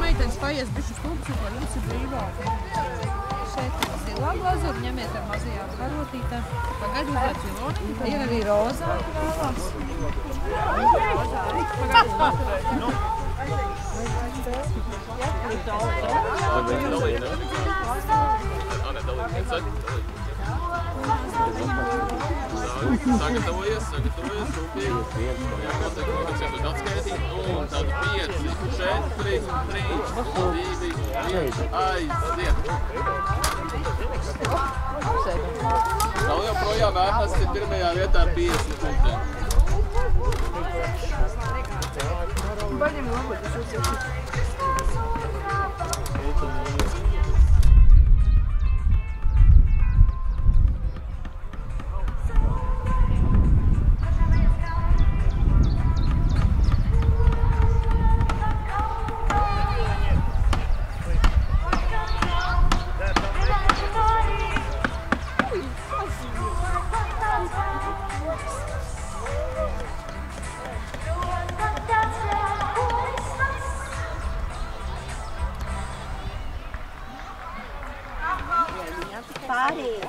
Meitenes paies bišķi stūpsi, lai jums ir brīvāk. Šeit ir zilā glazura, ņemiet ar mazajām karotītēm. Pagaidu uzliec viloni. Ir arī rozā vēlās. Sagatavojies, rūpīgi. Jākontek, kāds atskaitīt. Un tad 5, 4, 3, 2, 1, aiziet. Nav joprojām Ernsts ir pirmajā vietā ar 50 punktiem. Paņem labu, tas uzsaukt.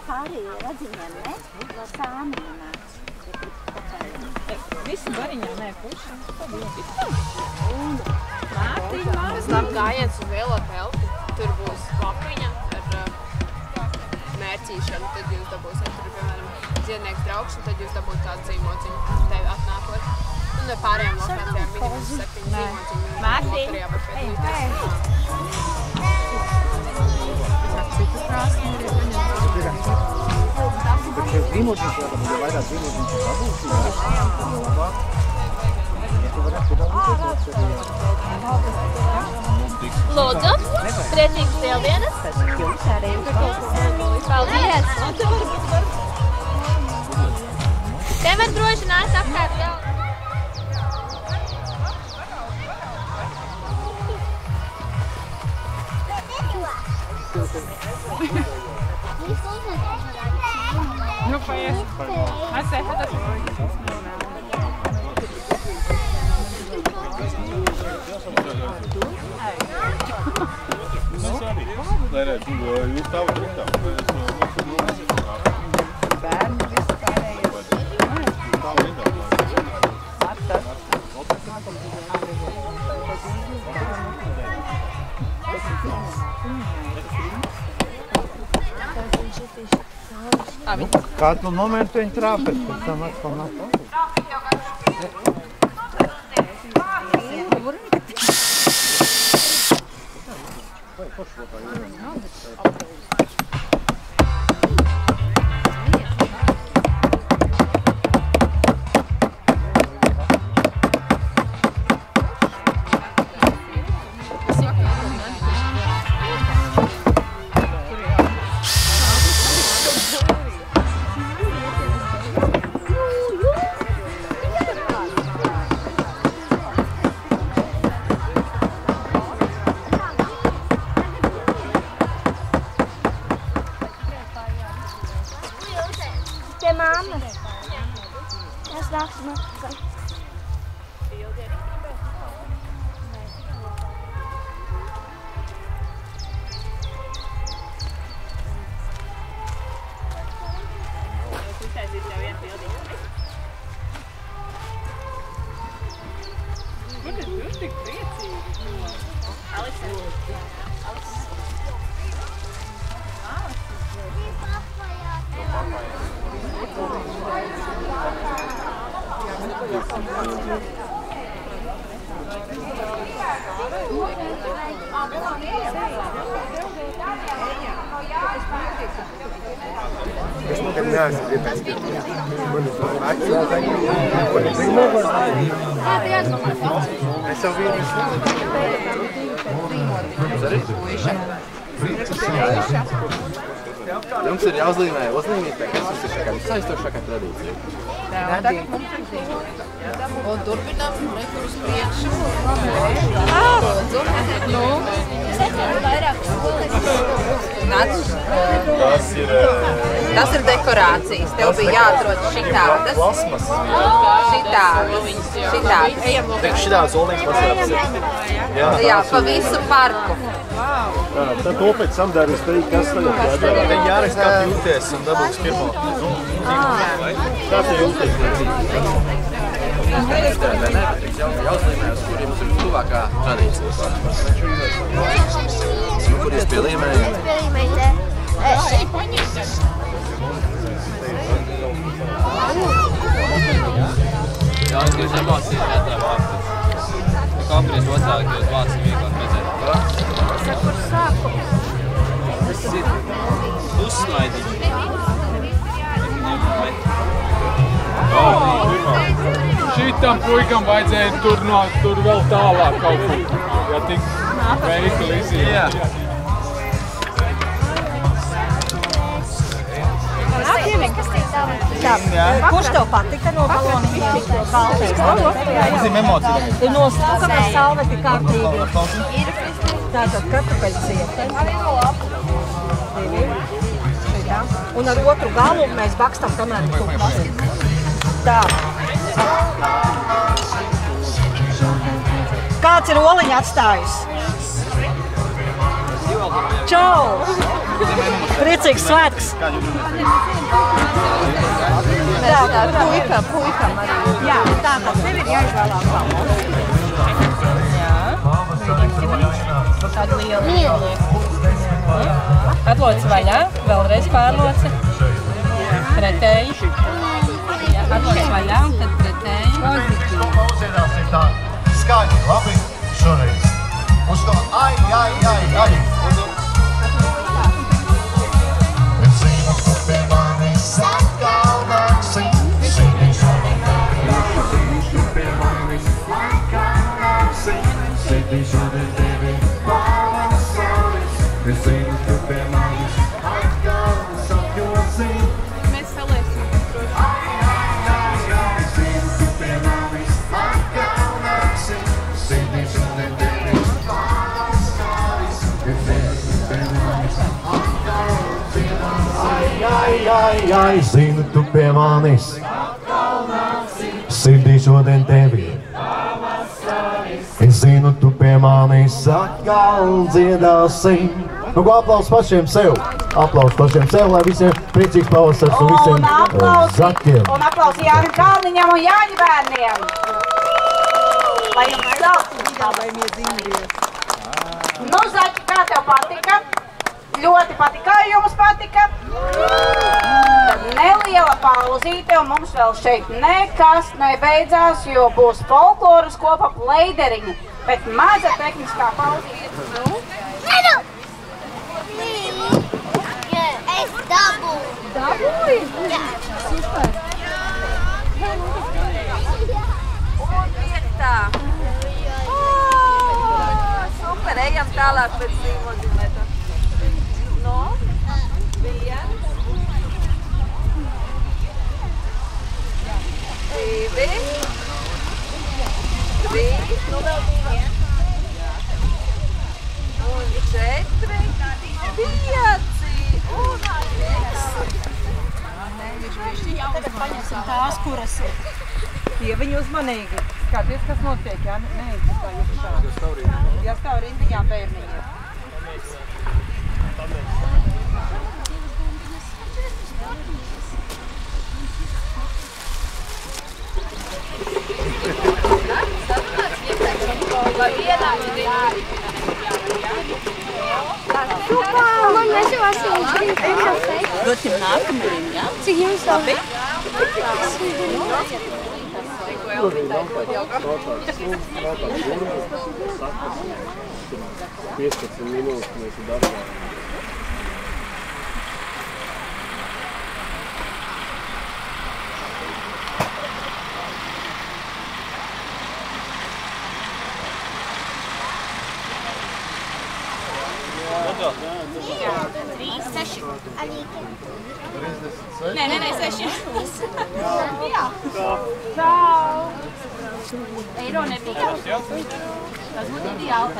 Pārējie radziņiem, ne? No sāmiņa nāc. Visi bariņā, nē, puši. Pēc tam gājiens uz lielo telti. Tur būs papiņa ar mērķīšanu. Tad jūs dabūsiet tur, piemēram, ziednieks draugs, un tad jūs dabūtu tādu zīmociņu tevi atnākot. Un ar pārējām lokācijām minimum 7 zīmociņu. Loterijā var piedalīties. Citu krāsni arī paņemt. Bet šeit zīmociņš, ja būtu vairāk zīmociņš, tad būtu. Lūdzu, priecīgas lieldienas. Paldies! Te var droši nāc apkārt vēl. Nu, paies. Atstē, Lai redz, jūs tavu triktā. Bērni visu pārējais. Tavu rindā. Kādu momentu viņi trāpēs, pēc tam atkal nav. Es nekad neesmu gribējis. Es jau vīnu. Jums ir jāuzlīmē uzlīmīt, kas jums ir šakā saistošākā tradīcija. Tagad mums ir zīmols. Un turpinām tur uz priekšu. Nu. Tas ir dekorācijas. Tev bija jāatrod šitādas. Šitādas. Šitādas oldīgs pasāks. Jā, pa visu parku. Tad to pēc samdārīs teikt, kas tagad jādara. Te jārakst, kā tu jūties un dabūs pirmo. Kā tu jūties? Jāuzlīmē, uz kuriem ir tuvākā tradīcija. Kur jūs pielīmējat? Jāatgriež emocijas netrā vārtus. Kāpēc vecāki jūs vāci vieglāk redzēt? Kur sāku? Tas ir uzsmaidīt. Šitam puikam vajadzēja tur vēl tālāk kaut kur, ja tik veikli iziet. Kurš tev patika no baloniņiem? Uzzīm emocijas. Ir nostūkam ar salveti kārtīgi. Tātad kartupeļu ziete. Un ar otru galu mēs bakstam, kamēr tu basti. Tā. Kāds ir oliņa atstājis? Čau! Priecīgs svētks! Jā, puikam arī. Jā, tātad tev ir jāizvēlās balons. Jā. Tāda liela liek. Atloci vaļā, vēlreiz pārloci. Pretēji. Atloci vaļā un tad pretēji. Pauzēdāsim tā skaļi, labi, šoreiz. Uz to ai. Es zinu, tu pie manis atkal nāksi. Sēdī šodien tevi pavasaris. Es zinu, tu pie manis atkal sapjosi. Mēs salēsim. Ai, zinu, tu pie manis sirdī šodien tevi. Es zinu, tu pie manis atkal dziedāsim. Nu, ko aplaus pašiem sev. Aplaus pašiem sev, lai visiem priecīgs pavasars un visiem zaķiem. Un aplaus Jānim Kalniņam un Jāņa bērniem. Lai jums sāpīmies. Nu, zaķi, kā tev patika? Ļoti patika, kā jums patika? Tad neliela pauzīte un mums vēl šeit nekas nebeidzās, jo būs folkloras kopa pleideriņi. Bet maza tehniskā pauzīte. Es dabūju. Dabūji? Jā. Super. Un vietā. Super, ejam tālāk pēc zīmozīmēta. No? Viens. Divi. Trīs. Un četri. Pieci. Un tagad paņemsim tās, kuras ir. Pieviņi uzmanīgi. Skaties, kas notiek, jā? Neizskatā iekšā. Jā, stāv rindiņā bērniņiem. Man mēs jau esam Dosim nākamajam, jā? Cik jums labi? 15 minūtes mēs ir darbā. 6. Nē, 6. Jā. Čau. Eiro nebija? Tas būtu ideāli.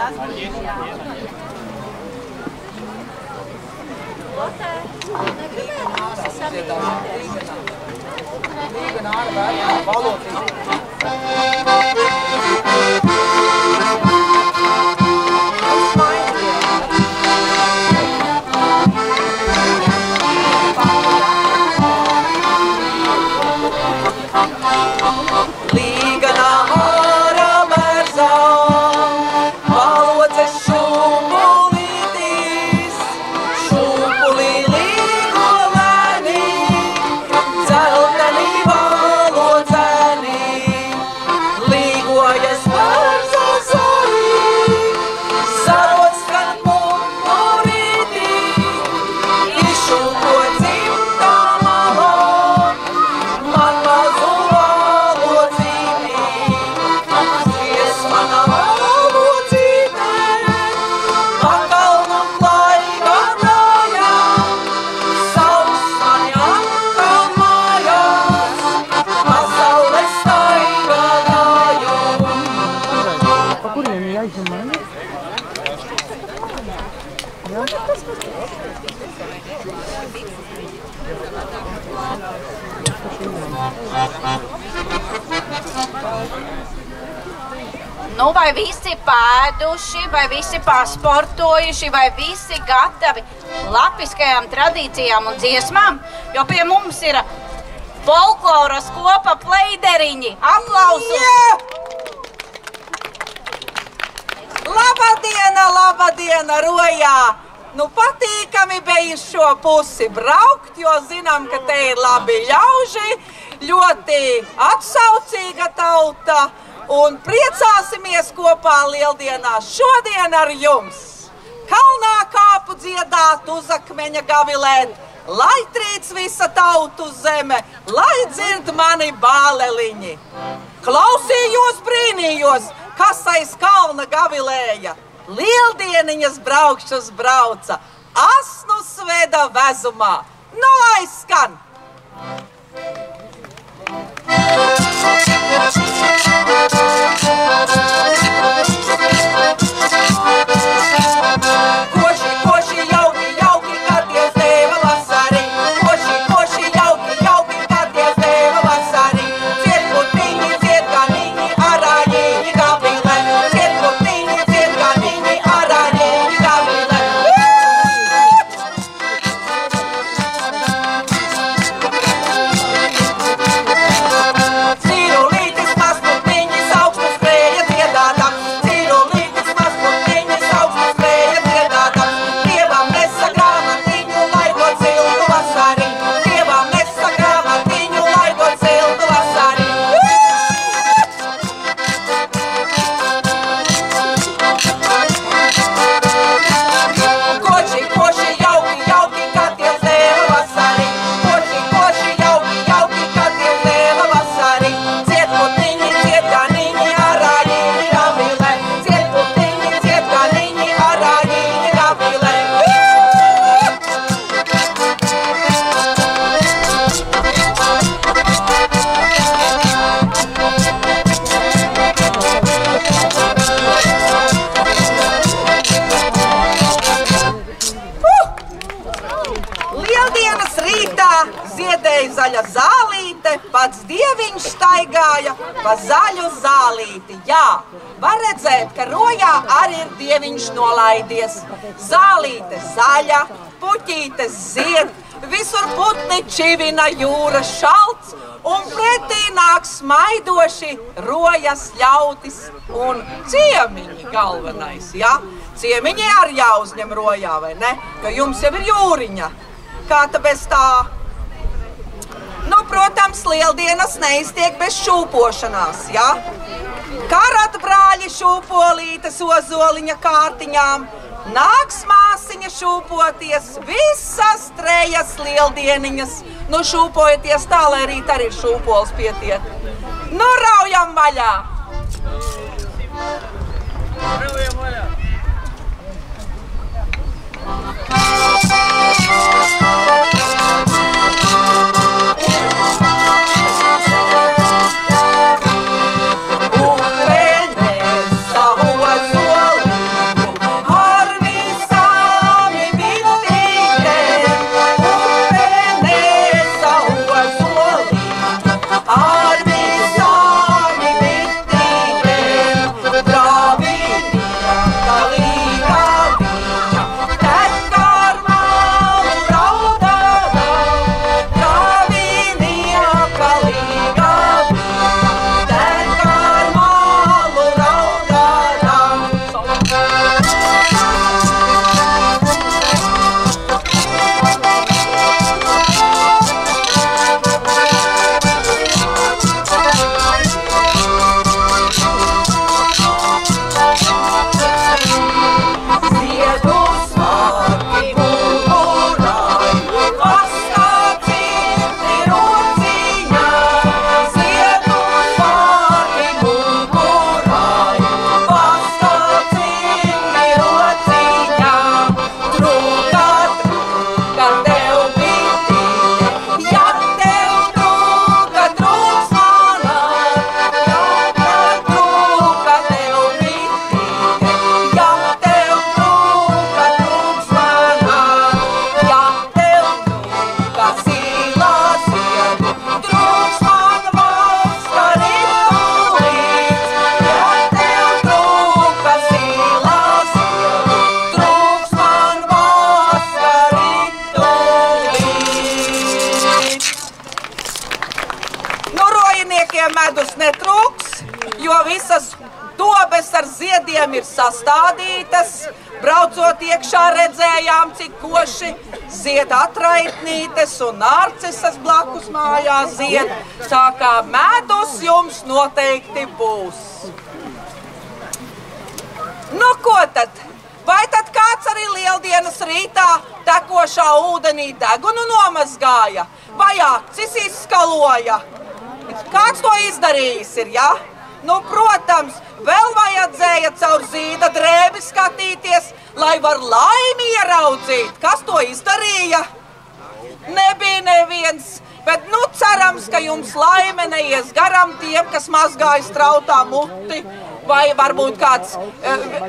Nu, vai visi pēduši, vai visi pasportojuši, vai visi gatavi latviskajām tradīcijām un dziesmām? Jo pie mums ir folkloras kopa pleideriņi. Aplausus! Labadiena, Rojā! Nu, patīkami bija šo pusi braukt, jo zinām, ka te ir labi ļauži, ļoti atsaucīga tauta. Un priecāsimies kopā lieldienās šodien ar jums. Kalnā kāpu dziedāt, uz akmeņa gavilēt, lai trīc visa tautu zeme, lai dzird mani bāleliņi. Klausījos, brīnījos, kas aiz kalna gavilēja. Lieldieniņas braukšas brauca, asnu sveda vezumā. Nu, lai skan! Koši, jauki, kad Dievs deva vasarī. Koši, jauki, kad Dievs deva vasarī. Ciet ganiņi, arāņiņi gavilē. Ciet ganiņi, arāņiņi gavilē. Zaļa zālīte, pats dieviņš staigāja pa zaļu zālīti. Jā, var redzēt, ka Rojā arī ir dieviņš nolaidies. Zālīte zaļa, puķītes zied, visur putni čivina, jūra šalts, un pretī nāk smaidoši Rojas ļautis un ciemiņi galvenais, ja? Ciemiņi arī jāuzņem Rojā, vai ne? Jo jums jau ir jūriņa. Kā ta bez tā? Nu, protams, lieldienas neiztiek bez šūpošanās, ja? Karata brāļi šūpolītes ozoliņa kārtiņām, nāks māsiņa šūpoties, visas trejas lieldieniņas. Nu, šūpojieties tā, lai rīt arī šūpols pietiek. Nu, raujam vaļā! Raujam vaļā! jo visas dobes ar ziediem ir sastādītas. Braucot iekšā redzējām, cik koši zied atraitnītes un narcisas blakus mājās zied. Tā kā medus jums noteikti būs. Nu, ko tad? Vai tad kāds arī lieldienas rītā tekošā ūdenī degunu nomazgāja? Vai acis izskaloja? Kāds to izdarījis ir, ja? Nu, protams, vēl vajadzēja caur zīda drēbi skatīties, lai var laimi ieraudzīt. Kas to izdarīja? Nebija neviens, bet nu cerams, ka jums laime neies garam tiem, kas mazgāja strautā muti. Vai varbūt kāds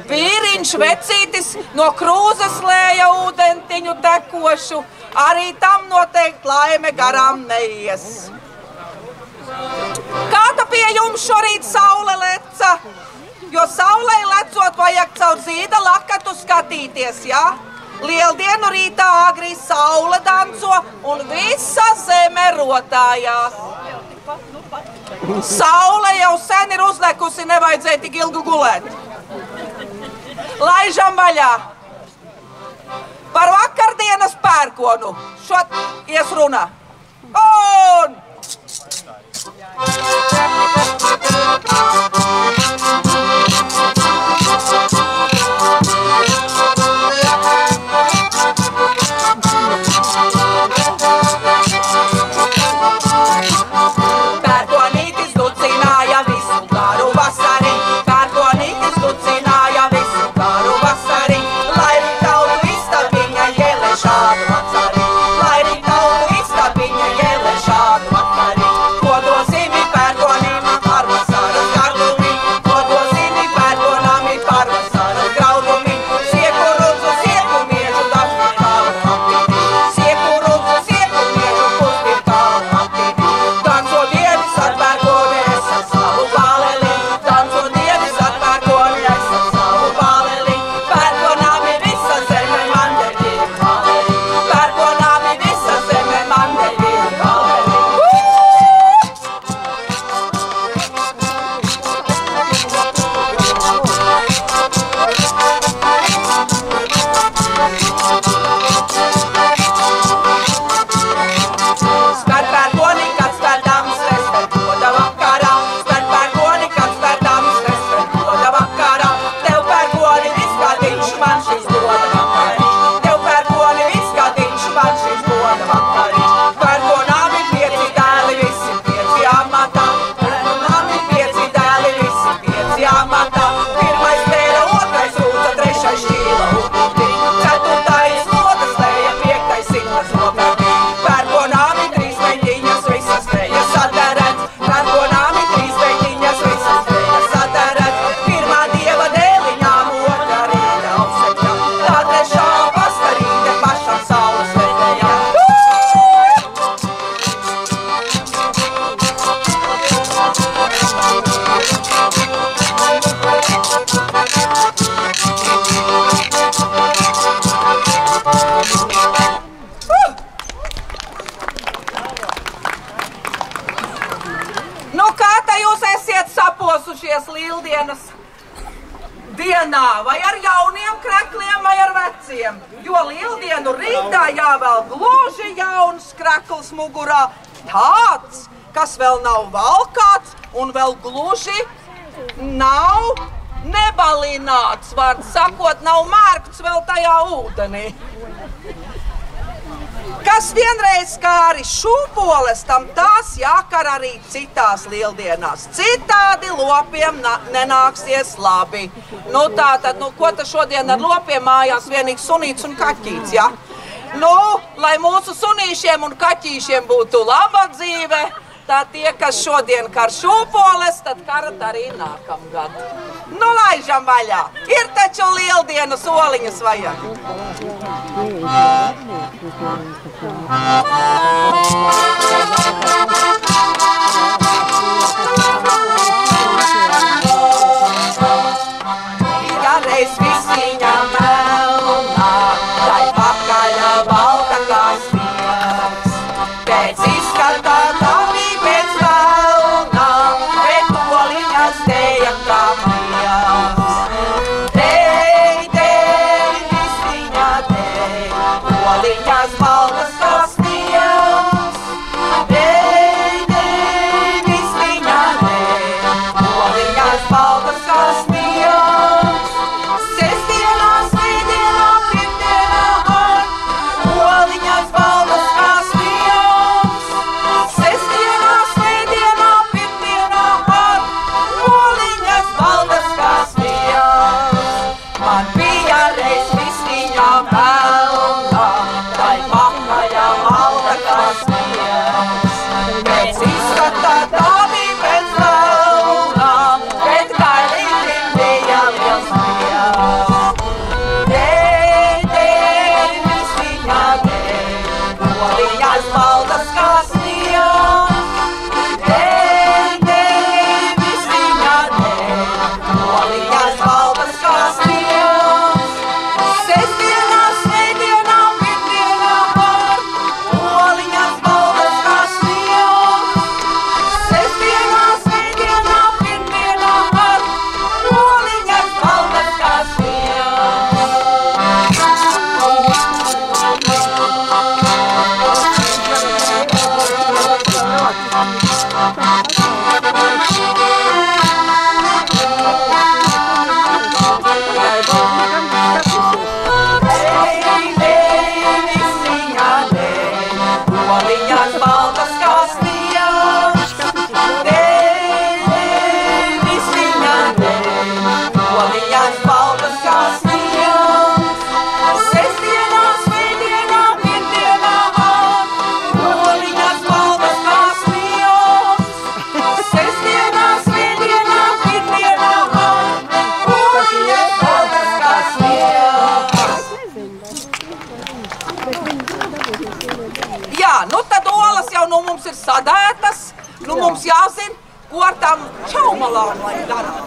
vīriņš vecītis no krūzes lēja ūdentiņu tekošu. Arī tam noteikti laime garām neies. Kāda pie jums šorīt saule leca? Jo saulei lecot vajag caur zīda lakatu skatīties, ja? Lieldienu rītā agri saule danco un visa zeme rotājās. Saule jau sen ir uzlekusi, nevajadzēja tik ilgu gulēt. Laižam vaļā. Par vakardienas pērkonu. Šot ies runa. Un! Pērkonītis ducināja visu garu vasari, pērkonītis ducināja visu garu vasari, lai rītautu istabiņa jēle šādu vakari, lai rītautu istabiņa jēle šādu vakari. Lieldienas dienā, vai ar jauniem krekliem, vai ar veciem, jo lieldienu rītā jāvēl gluži jauns krekls mugurā, tāds, kas vēl nav valkāts un vēl gluži nav nebalināts, vārds sakot, nav mērkts vēl tajā ūdenī. Kas vienreiz kāri šūpoles, tam tās jākar arī citās lieldienās. Citādi lopiem nenāksies labi. Nu tātad, ko tad šodien ar lopiem mājās vienīgi sunīts un kaķīts, ja? Nu, lai mūsu sunīšiem un kaķīšiem būtu laba dzīve, tad tie, kas šodien kar šūpoles, tad karat arī nākamgad. Nu, laižam vaļā. Ir taču lieldienu soliņas vajag. Gareiz visiņa melnā, tai pakaļa balta kā sniegs. Pēc izskatā tā bija pēc melnā, bet oliņas te tam čaumalām, lai darām.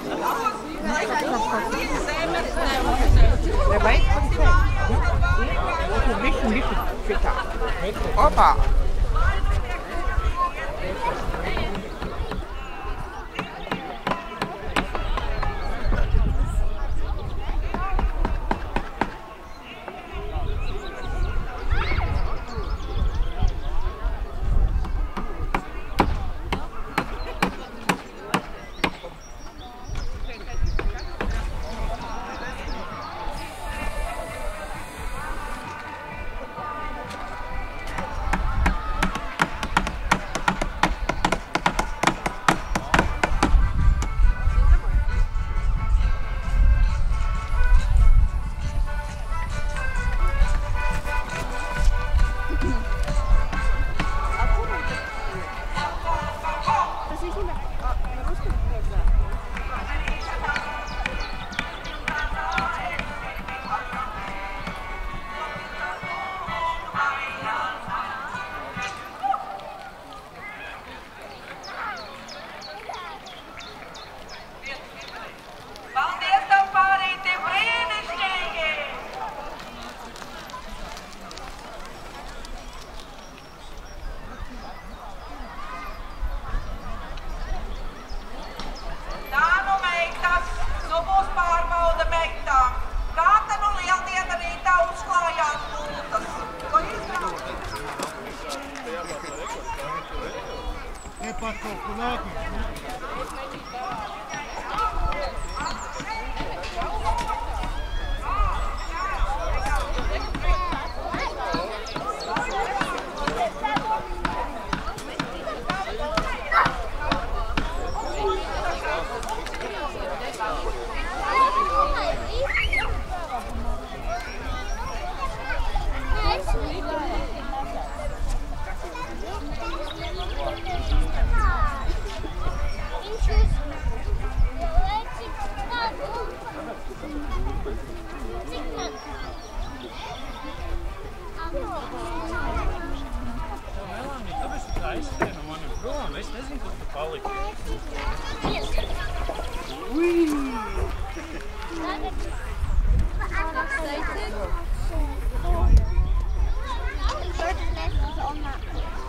Opa!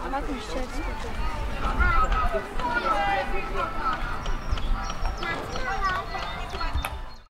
I'm not going to share this with you.